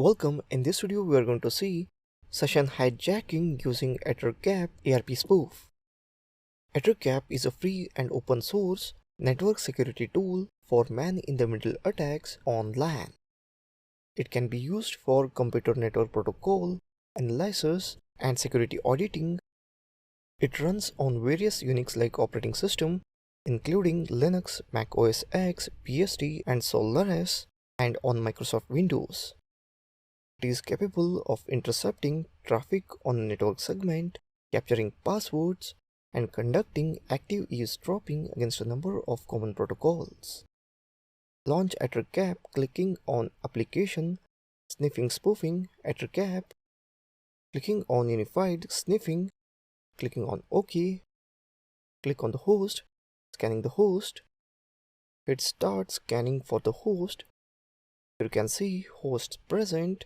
Welcome. In this video we are going to see session hijacking using AtterCap ARP spoof. AtterCap is a free and open source network security tool for man-in-the-middle attacks on LAN. It can be used for computer network protocol analysis and security auditing. It runs on various Unix-like operating systems including Linux, Mac OS X, BSD and Solaris, and on Microsoft Windows. It is capable of intercepting traffic on a network segment, capturing passwords, and conducting active eavesdropping against a number of common protocols. Launch AtterCap clicking on Application, Sniffing Spoofing, AtterCap, clicking on Unified Sniffing, clicking on OK, click on the host, scanning the host. It starts scanning for the host. You can see hosts present.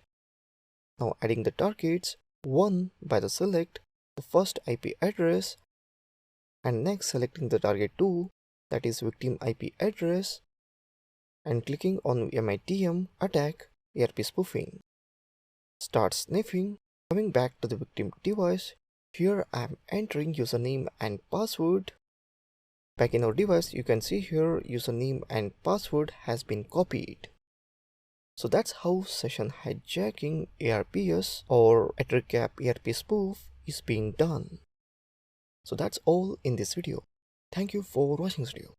Now adding the targets, one by the select the first IP address, and next selecting the target 2, that is victim IP address, and clicking on MITM attack ARP spoofing. Start sniffing. Coming back to the victim device, here I am entering username and password. Back in our device, you can see here username and password has been copied. So that's how session hijacking ARPS or AtterCap ARP spoof is being done. So that's all in this video. Thank you for watching this video.